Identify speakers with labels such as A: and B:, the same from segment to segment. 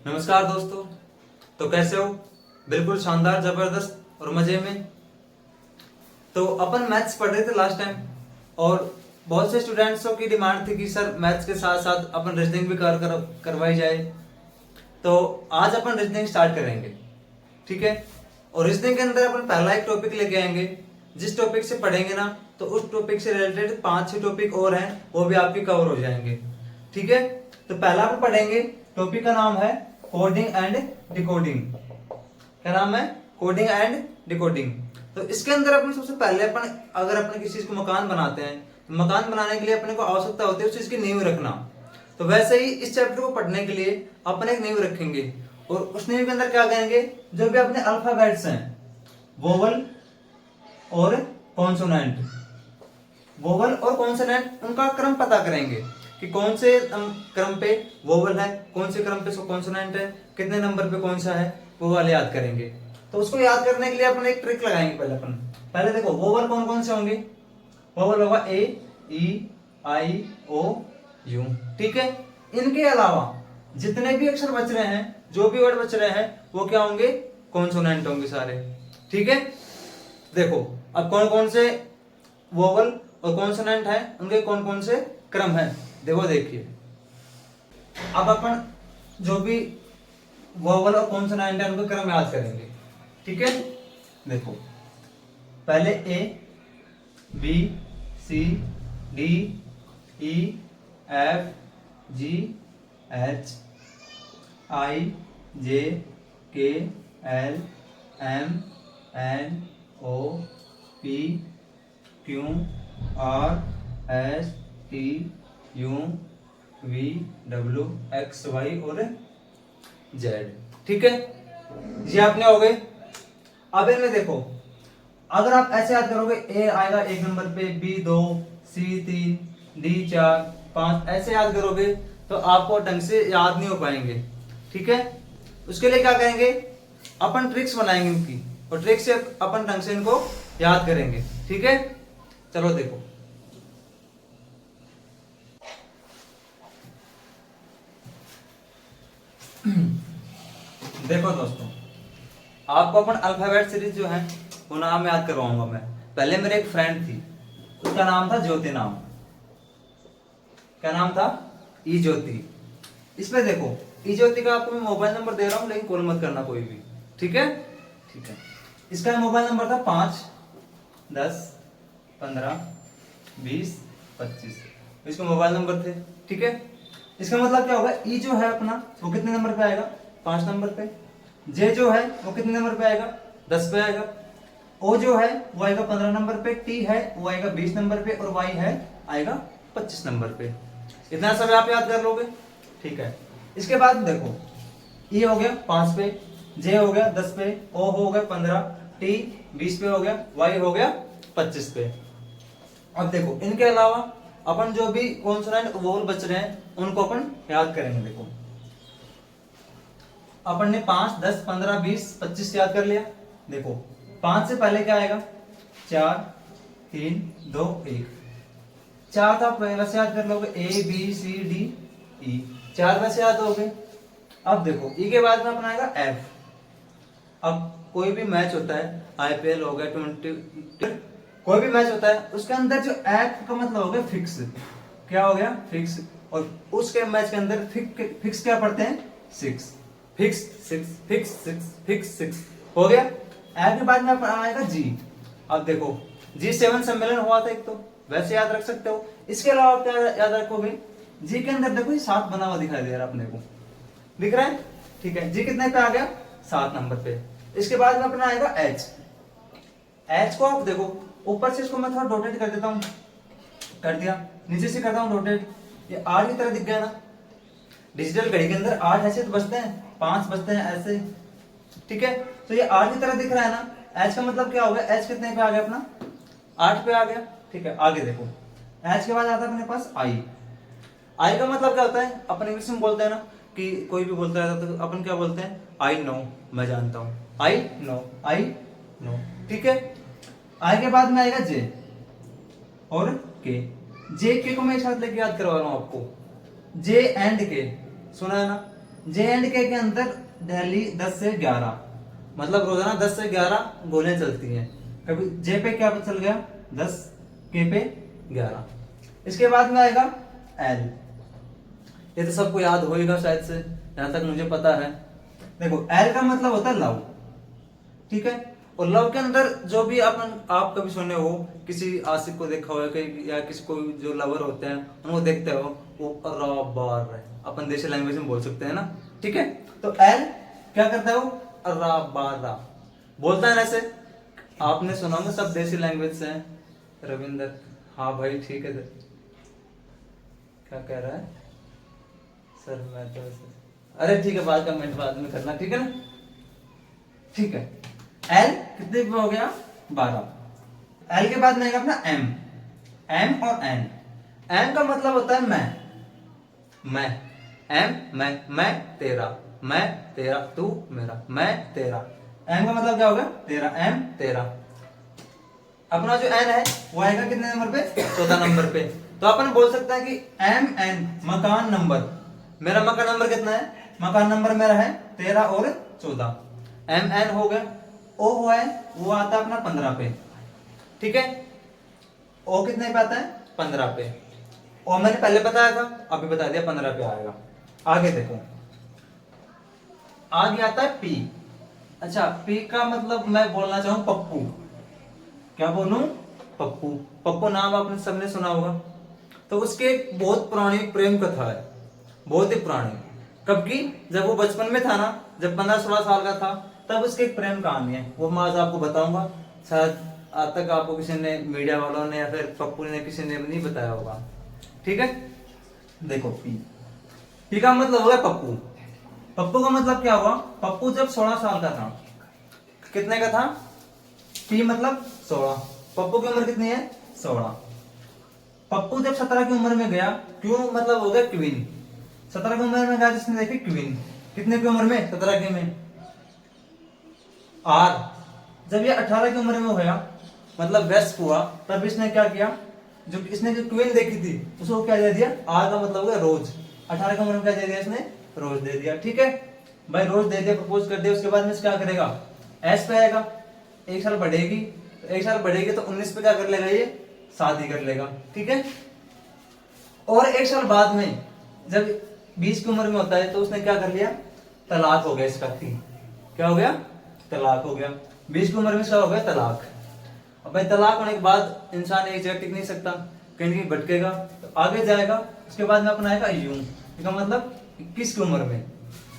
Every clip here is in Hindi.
A: नमस्कार दोस्तों। तो कैसे हो? बिल्कुल शानदार, जबरदस्त और मजे में। तो अपन मैथ्स पढ़ रहे थे लास्ट टाइम और बहुत से स्टूडेंट्सों की डिमांड थी कि सर मैथ्स के साथ साथ अपन रीजनिंग भी करवाई जाए। तो आज अपन रीजनिंग स्टार्ट करेंगे, ठीक है। और रीजनिंग के अंदर अपन पहला एक टॉपिक लेके आएंगे। जिस टॉपिक से पढ़ेंगे ना तो उस टॉपिक से रिलेटेड 5-6 टॉपिक और हैं, वो भी आपके कवर हो जाएंगे, ठीक है। तो पहला अपन पढ़ेंगे, टॉपिक का नाम है कोडिंग एंड डिकोडिंग। क्या नाम है? Coding and decoding. तो इसके अंदर अपन सबसे पहले अगर अपन किसी चीज को मकान बनाते हैं तो मकान बनाने के लिए अपने को आवश्यकता होती है उस चीज की नींव रखना। तो वैसे ही इस चैप्टर को पढ़ने के लिए अपन एक नींव रखेंगे और उस नींव के अंदर क्या करेंगे, जो भी अपने अल्फाबेट्स हैं, वोवल और कॉन्सोनेंट, वोवल और कॉन्सोनेंट, उनका क्रम पता करेंगे कि कौन से क्रम पे वोवल है, कौन से क्रम पे कॉन्सोनेंट है, कितने नंबर पे कौन सा है, वो वाले याद करेंगे। तो उसको याद करने के लिए अपन एक ट्रिक लगाएंगे। पहले देखो वोवल कौन कौन से होंगे। वोवल होगा ए, ई, आई, ओ, यू, ठीक है। इनके अलावा जितने भी अक्षर बच रहे हैं, जो भी वर्ड बच रहे हैं, वो क्या होंगे? कॉन्सोनेंट होंगे सारे, ठीक है। देखो अब कौन कौन से वोवल और कॉन्सोनेंट है, उनके कौन कौन से क्रम है, देखिए। अब अपन जो भी वोवल और कॉन्सोनेंट है उनका क्रम याद करेंगे, ठीक है। देखो पहले A, B, C, D, E, F, G, H, I, J, K, L, M, N, O, P, Q, R, S, T, U, V, W, X, Y और जेड, ठीक है। ये आपने हो गए। अब इनमें देखो, अगर आप ऐसे याद करोगे, ए आएगा 1 नंबर पे, बी 2, सी 3, डी 4, 5, ऐसे याद करोगे तो आपको ढंग से याद नहीं हो पाएंगे, ठीक है। उसके लिए क्या करेंगे, अपन ट्रिक्स बनाएंगे इनकी और ट्रिक से अपन ढंग से इनको याद करेंगे, ठीक है। चलो देखो, देखो दोस्तों, आपको अपन अल्फाबेट सीरीज जो है वो नाम याद करवाऊंगा मैं। पहले मेरे एक फ्रेंड थी, उसका नाम था ज्योति नाम। क्या नाम था? ई ज्योति। इसमें देखो, ई ज्योति का आपको मैं मोबाइल नंबर दे रहा हूं, लेकिन कॉल मत करना कोई भी, ठीक है। ठीक है, इसका मोबाइल नंबर था 5, 10, 15, 20, 25। इसके मोबाइल नंबर थे, ठीक है। इसका मतलब क्या होगा, ई जो है अपना वो कितने नंबर पे आएगा? 5 नंबर पे। जे जो है वो कितने नंबर पे आएगा? 10 पे आएगा। ओ जो है वो आएगा 15 नंबर पे। टी है वो आएगा 20 नंबर पे और वाई है आएगा 25 नंबर पे। इतना सब आप याद कर लोगे, ठीक है। इसके बाद देखो, ई हो गया 5 पे, जे हो गया 10 पे, ओ हो गया 15, टी 20 पे हो गया, वाई हो गया 25 पे। अब देखो, इनके अलावा अपन जो भी कॉन्सोनेंट वोवल बच रहे हैं उनको अपन याद करेंगे। देखो अपन ने 5, 10, 15, 20, 25 याद कर लिया। देखो 5 से पहले क्या आएगा? 4, 3, 2, 1। 4 था वैसे याद कर लोगे, ए, बी, सी, डी, ई। 4 वैसे याद हो गए। अब देखो ई के बाद में अपना आएगा एफ। अब कोई भी मैच होता है, आईपीएल हो गया, 20, कोई भी मैच होता है, उसके अंदर जो एफ का मतलब हो गया फिक्स। क्या हो गया? फिक्स। और उसके मैच के अंदर फिक्स क्या पढ़ते हैं? 6। फिक्स 6, फिक्स 6, फिक्स 6 हो गया। एफ के बाद में आएगा जी। अब देखो G7 सम्मेलन हुआ था एक, तो वैसे याद रख सकते हो। इसके अलावा क्या याद रखोगे? जी के अंदर देखो ये 7 बना हुआ दिखाई दे रहा है अपने को, दिख रहा है, ठीक है। जी कितने पे आ गया? 7 नंबर पे। इसके बाद में अपना आएगा एच। एच को आप देखो, ऊपर से इसको मैं थोड़ा रोटेट कर देता हूं, कर दिया, नीचे से करता हूं रोटेट, ये आर की तरह दिख गया ना। डिजिटल घड़ी के अंदर 8 ऐसे तो बचते हैं, 5 बचते हैं ऐसे, ठीक है। तो ये आर की तरह दिख रहा है ना। एच का मतलब क्या हो गया? एच कितने पे आ गया अपना? 8 पे आ गया, ठीक है। आगे देखो, एच के बाद आता है अपने पास आई। आई का मतलब क्या होता है? अपन इंग्लिश में बोलते हैं ना कि कोई भी बोलता रहता है तो अपन क्या बोलते हैं? आई नो, मैं जानता हूं। आई नो, आई नो, ठीक है। आई के बाद में आएगा जे और के। जे के को मैं एक साथ लेके याद करवा रहा हूं आपको। जे एंड के, सुना है ना? J&K के अंदर डेली 10 से 11, मतलब रोजाना 10 से 11 गोलियां चलती हैं। कभी जे पे क्या चल गया 10, के पे 11। इसके बाद में आएगा एल, ये तो सबको याद होएगा शायद से, जहां तक मुझे पता है। देखो एल का मतलब होता है लव, ठीक है। और लव के अंदर जो भी आप कभी सुने हो, किसी आशिक को देखा हो या किसी को जो लवर होते हैं उनको देखते हो, वो अराबार है, अपन देसी लैंग्वेज में बोल सकते हैं ना, ठीक है। तो एल क्या करता है, वो अराबारा बोलता है। ऐसे आपने सुना होगा, सब देसी लैंग्वेज से हैं। रविंदर, हाँ भाई ठीक है। क्या कह रहा है सर, मैं तो अरे ठीक है, बाद में करना, ठीक है ना, ठीक है। एल कितने पे हो गया 12। एल के बाद में आएगा अपना एम, एम और एन। एम का मतलब होता है मैं, एम मैं तेरा, मैं तेरा तू मेरा, मैं तेरा। एम का मतलब क्या होगा तेरा, एम तेरा। अपना जो एन है वो आएगा कितने नंबर पे, 14 नंबर पे। तो अपन बोल सकते हैं कि एम एन मकान नंबर, मेरा मकान नंबर कितना है, मकान नंबर मेरा है 13 और 14। एम एन हो गया। ओ हुआ है वो आता है अपना 15 पे, ठीक है। ओ कितने पे आता है 15 पे। ओ मैंने पहले बताया था, अभी बता दिया 15 पे आएगा। आगे देखो, आगे आता है पी। अच्छा, पी का मतलब मैं बोलना चाहूं पप्पू। क्या बोलूं, पप्पू। पप्पू नाम आपने सबने सुना होगा। तो उसके एक बहुत पुरानी प्रेम कथा है, बहुत ही पुरानी। कब की, जब वो बचपन में था ना, जब 15-16 साल का था, तब उसकी एक प्रेम कहानी है, वो मैं आज आपको बताऊंगा। शायद आज तक आपको किसी ने, मीडिया वालों ने या फिर पप्पू ने, किसी ने नहीं बताया होगा, ठीक है। देखो पी, पी का मतलब हो गया पप्पू। पप्पू का मतलब क्या हुआ, पप्पू जब 16 साल का था, कितने का था, पी मतलब 16, पप्पू की उम्र कितनी है 16। पप्पू जब 17 की उम्र में गया, क्यों मतलब हो गया क्वीन, 17 की उम्र में गया जिसने देखी क्वीन, कितने की उम्र में 17 की में आर। जब ये 18 की उम्र में होया, मतलब वेस्ट हुआ, तब इसने क्या किया, जो इसने जो क्वीन देखी थी उसको क्या दे दिया, आर का मतलब हो गया रोज। 18 की उम्र में क्या दे दिया इसने, रोज दे दिया, ठीक है भाई। रोज दे दिया, प्रपोज कर दिया। उसके बाद में क्या करेगा, एस पे आएगा, एक साल बढ़ेगी, तो एक साल बढ़ेगी तो 19 पे क्या कर लेगा, ये शादी कर लेगा, ठीक है। और एक साल बाद में जब 20 की उम्र में होता है, तो उसने क्या कर लिया, तलाक हो गया इसका, क्या हो गया, तलाक हो गया। 20 की उम्र में इसका हो गया तलाक। अब भाई तलाक होने के बाद इंसान एक जगह टिक नहीं सकता, कहीं कहीं भटकेगा, तो आगे जाएगा। उसके बाद में अपना आएगा यूं, इसका मतलब 21 की उम्र में।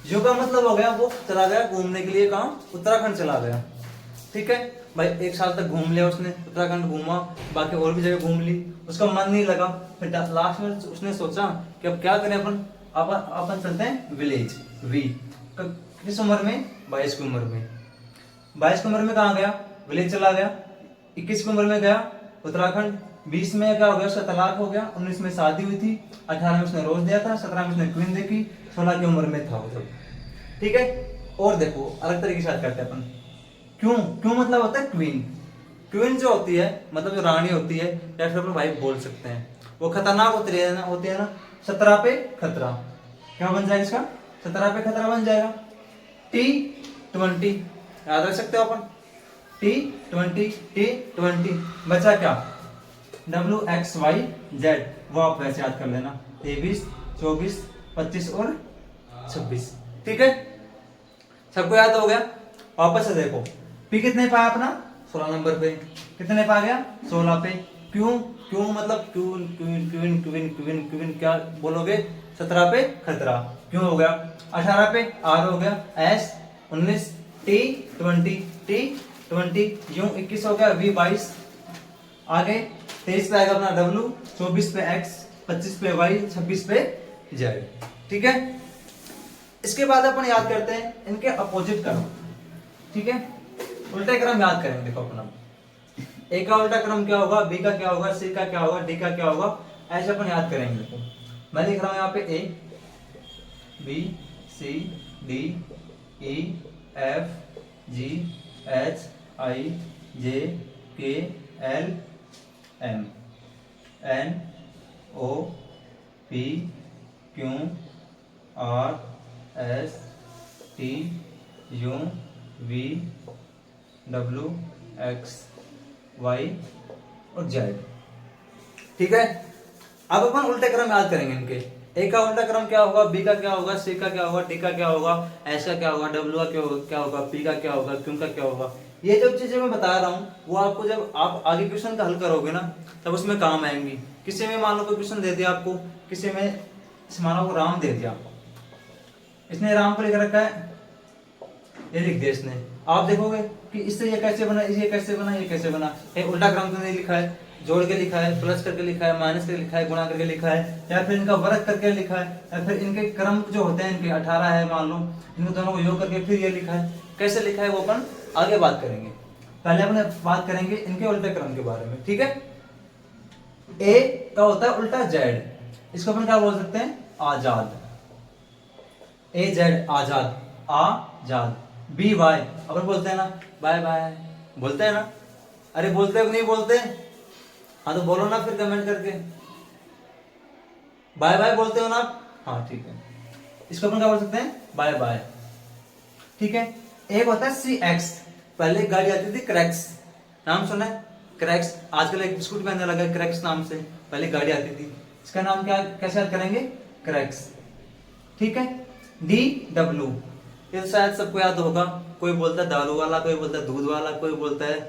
A: यू का मतलब हो गया वो चला गया घूमने के लिए, कहाँ, उत्तराखंड चला गया, ठीक है भाई। एक साल तक घूम लिया उसने, उत्तराखंड घूमा, बाकी और भी जगह घूम ली, उसका मन नहीं लगा। फिर लास्ट में उसने सोचा कि अब क्या करें, अपन अपन अपन चलते हैं विलेज, वी। किस उम्र में, 22 की उम्र में। 22 की उम्र में कहाँ गया, विलेज चला गया। 21 की उम्र में गया उत्तराखंड। 20 में क्या हो गया, उसका तलाक हो गया। 19 में शादी हुई थी। 18 में उसने रोज दिया था। 17 में उसने क्वीन देखी। 16 की उम्र में था वो सब, ठीक है। और देखो अलग तरीके से करते हैं अपन। क्यों, क्यों मतलब होता है क्वीन। क्वीन जो होती है मतलब जो रानी होती है, या फिर अपन वाइफ बोल सकते हैं, वो खतरनाक होती है ना। 17 पे खतरा, क्या बन जाएगा इसका, 17 पे खतरा बन जाएगा। T20 याद रख सकते हो अपन, T20 बचा क्या, WXYZ, वो आप वैसे याद कर लेना, 23, 24, 25 और 26, ठीक है। सबको याद हो गया। वापस से देखो, पी कितने पाया अपना 16 नंबर पे, कितने पा गया 16 पे। क्यों, क्यों मतलब queen queen queen queen queen queen, क्या बोलोगे, 17 पे खतरा, क्यों हो गया। 18 पे आर हो गया, एस 19, T20 यूं 21 हो गया, वी 22। आगे 23 पे आएगा अपना डब्ल्यू, 24 पे एक्स, 25 पे वाई, 26 पे जेड, ठीक है। इसके बाद अपन याद करते हैं इनके अपोजिट क्रम, ठीक है। उल्टे क्रम याद करेंगे, देखो अपना ए का उल्टा क्रम क्या होगा, बी का क्या होगा, सी का क्या होगा, डी का क्या होगा, ऐसे अपन याद करेंगे। देखो मैं लिख रहा हूं यहाँ पे A B C D E F G H I J K L M N O P Q R S T U V W X Y और जेड। ठीक है, अब अपन उल्टे क्रम याद करेंगे इनके। ए का उल्टा क्रम क्या होगा, बी का क्या होगा, सी का क्या होगा, डी का क्या होगा, एस का क्या होगा, डब्ल्यू का क्या होगा, पी का क्या होगा, क्यू का क्या होगा। ये जो चीजें मैं बता रहा हूँ वो आपको जब आप आगे क्वेश्चन का हल करोगे ना तब उसमें काम आएंगी। किसी में मान लो कोई क्वेश्चन दे दिया आपको, किसी में मानो को राम दे दिया, इसने राम को लिख रखा है, ये लिख दिया इसने, आप देखोगे कि इससे ये कैसे बना, ये कैसे बना, ये कैसे बना। ये उल्टा क्रम तो नहीं लिखा है, जोड़ के लिखा है, प्लस करके लिखा है, माइनस करके लिखा है, गुणा करके लिखा है, या फिर इनका वर्ग करके लिखा है, या फिर इनके क्रम जो होते हैं इनके 18 है मान लो, इन दोनों को योग करके फिर ये लिखा है। कैसे लिखा है वो अपन आगे बात करेंगे, पहले अपन बात करेंगे इनके उल्टे क्रम के बारे में। ठीक है, ए का होता है उल्टा जेड, इसको अपन क्या बोल सकते हैं, आजाद। ए जेड आजाद, आजाद। बी वाई अपन बोलते हैं ना, बाय बाय बोलते हैं ना, अरे बोलते हैं कि नहीं बोलते, हाँ तो बोलो ना फिर कमेंट करके, बाय बाय बोलते हो ना आप, हाँ ठीक है, इसको अपन क्या बोल सकते हैं, बाय बाय। ठीक है, एक होता है सी एक्स, पहले गाड़ी आती थी क्रैक्स, नाम सुना है क्रैक्स, आजकल एक बिस्कुट भी आने लगा है क्रैक्स नाम से, पहले गाड़ी आती थी, इसका नाम क्या कैसे याद करेंगे, क्रैक्स। ठीक है, डी डब्ल्यू, ये तो शायद सबको याद होगा, कोई बोलता है दारू वाला, कोई बोलता है दूध वाला, कोई बोलता है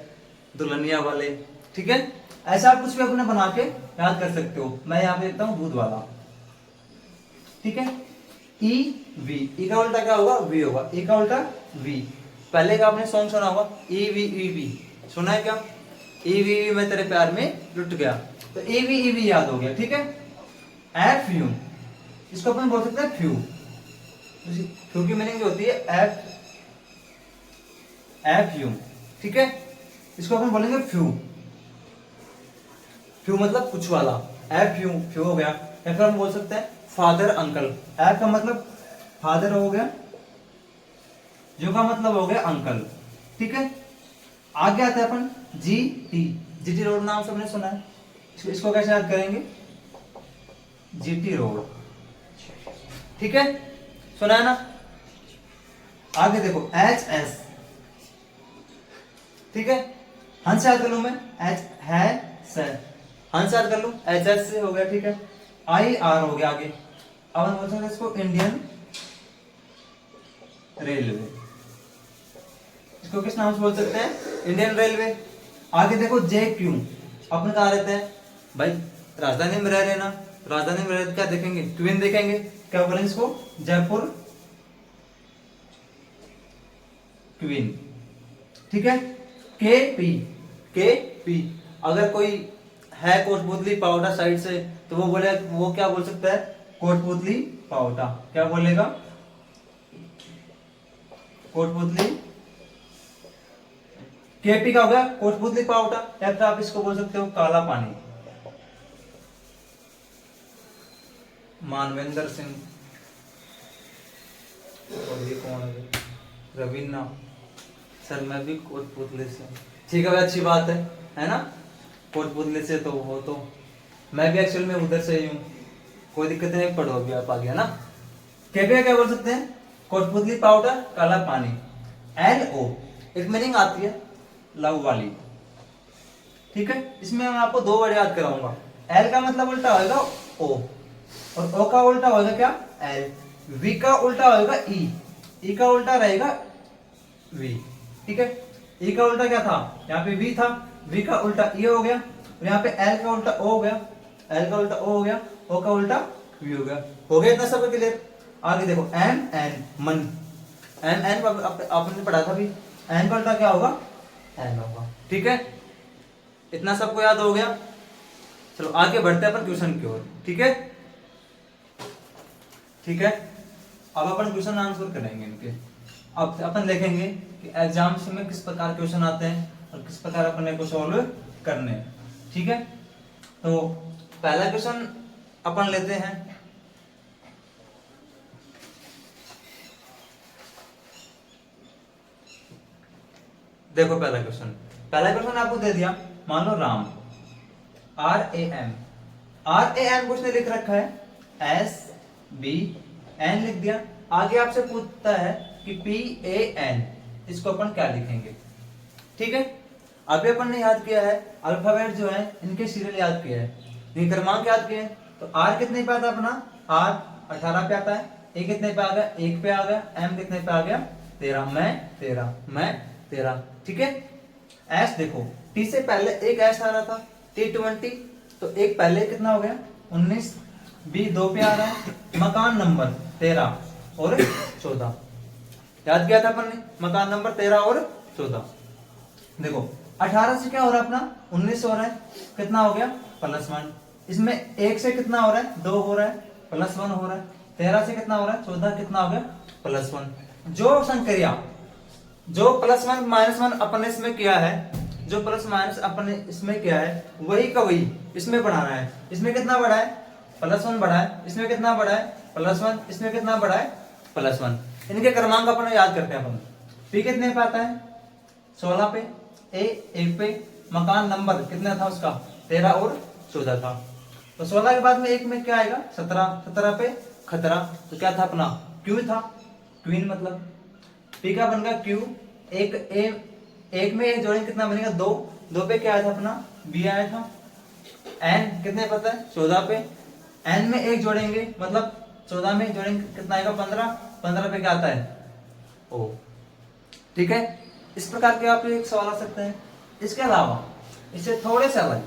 A: दुल्हनिया वाले। ठीक है, ऐसा आप कुछ भी अपने बना के याद कर सकते हो, मैं यहाँ पे लिखता हूँ दूध वाला। ठीक है, ई वी, ई का उल्टा क्या होगा, वी होगा, ई का उल्टा वी, पहले का आपने सॉन्ग सुना होगा ई वी, सुना है क्या, ई वी मैं तेरे प्यार में लुट गया, तो ई वी याद हो गया। ठीक है, एफ यू, इसको अपन बोल सकते हैं फ्यू, फ्यू की मीनिंग जो होती है एफ यू। ठीक है, इसको अपन बोलेंगे फ्यू, फ्यू मतलब कुछ वाला, एफ यू फ्यू हो गया। या फिर हम बोल सकते हैं फादर अंकल, एफ का मतलब फादर हो गया, जो का मतलब हो गया अंकल। ठीक है, आगे आता है अपन जी टी रोड, नाम सबने सुना है, इसको कैसे याद करेंगे, जीटी रोड। ठीक है, सुना है ना। आगे देखो एच एस, ठीक है, हंस याद कर लू मैं, एच है से, हंस याद कर लू, एच एस से हो गया। ठीक है, आई आर हो गया आगे, अब हम बोल सकते हैं इसको इंडियन रेलवे, इसको किस नाम से बोल सकते हैं, इंडियन रेलवे। आगे देखो जे क्यू, अपन कहा रहते हैं भाई, राजधानी में रह रहे ना, राजधानी में रह क्या देखेंगे, क्वीन देखेंगे, क्या बोलेंगे इसको, जयपुर क्वीन। ठीक है, के पी, अगर कोई है कोटपुतली पावटा साइड से तो वो बोले, वो क्या बोल सकता है, कोटपुतली पावटा, क्या बोलेगा, कोटपुतली। केपी का हो गया कोटपुतली पावटा, या फिर आप इसको बोल सकते हो काला पानी। मानवेंद्र सिंह, और ये कौन है, रवीना सर, मैं भी कोटपुतली से। ठीक है भाई, अच्छी बात है ना, कोटपुतली से तो हो, तो मैं भी एक्चुअल में उधर से ही हूँ, कोई दिक्कत नहीं, पढ़ो भी आप आगे, है ना। केपी क्या बोल सकते हैं, कोटपुतली पाउडर काला पानी। एल ओ, एक मीनिंग आती है लव वाली। ठीक है, इसमें मैं आपको दो वर्ड याद कराऊंगा, एल का मतलब उल्टा होगा ओ, और ओ का उल्टा होगा क्या, एल। वी का उल्टा होगा ई का उल्टा रहेगा वी। ठीक है, ई का उल्टा क्या था, यहाँ पे वी था, वी का उल्टा ई हो गया, और यहाँ पे एल का उल्टा ओ हो गया, एल का उल्टा ओ हो गया, ओ का उल्टा वी हो गया। हो गया इतना सब क्लियर। आगे देखो एम एन मन, एम एन आपने पढ़ा था भी, एन का उल्टा क्या होगा, एन होगा। ठीक है, इतना सबको याद हो गया। चलो आगे बढ़ते हैं अपन क्वेश्चन की ओर। ठीक है, ठीक है, अब अपन क्वेश्चन आंसर करेंगे इनके। अब अपन देखेंगे कि एग्जाम्स में किस प्रकार क्वेश्चन आते हैं और किस प्रकार अपन को सॉल्व करने हैं। ठीक है, तो पहला क्वेश्चन अपन लेते हैं, देखो पहला क्वेश्चन आपको दे दिया, मान लो राम, RAM कुछ ने लिख रखा है, SB N लिख दिया, आगे आपसे पूछता है कि PAN, इसको अपन क्या लिखेंगे। ठीक है, अभी अपन ने याद किया है अल्फाबेट जो है इनके सीरियल याद किया है, ये क्रमांक याद किए हैं। तो R कितने पे आता है अपना, R 18 पे आता है, A कितने पे आ गया, 1 पे आ गया, M कितने पे आ गया, 13, मैं 13। ठीक है, S देखो T से पहले एक S आ रहा था T20, तो एक पहले कितना हो गया 19, B 2 पे आ रहा है, मकान नंबर 13 और 14, याद किया था अपन ने, मकान नंबर 13 और 14। देखो 18 से क्या हो रहा है अपना 19 हो रहा है, कितना हो गया +1, इसमें 1 से कितना हो रहा है 2 हो रहा है, +1 हो रहा है, 13 से कितना हो रहा है 14, कितना हो गया +1। जो संक्रिया जो +1 -1 अपन ने इसमें किया है, जो प्लस माइनस अपन ने इसमें किया है वही का वही इसमें बढ़ाना है। इसमें कितना बढ़ा है +1 बढ़ा है, इसमें कितना बढ़ा है +1, इसमें कितना बढ़ा है +1। इनके क्रमांक अपन याद करते हैं अपन। P कितने पे आता है 16 पे, A 1 पे, मकान नंबर कितना था उसका 13 और 14 था। तो 16 के बाद में 1 में क्या आएगा 17, 17 पे खतरा, तो क्या था अपना Q था, क्वीन मतलब। P का बन गया Q, एक में एक जोड़ेंगे कितना बनेगा 2, 2 पे क्या आया था अपना B आया था। N कितने पता है 14 पे, N में एक जोड़ेंगे मतलब 14 में जोड़ेंगे कितना आएगा 15, 15 पे क्या आता है O। ठीक है, इस प्रकार के आप एक सवाल आ सकते हैं। इसके अलावा इससे थोड़े से अलग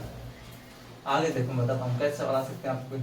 A: आगे देखो बताता हूँ कैसे सवाल आ सकते हैं आपको।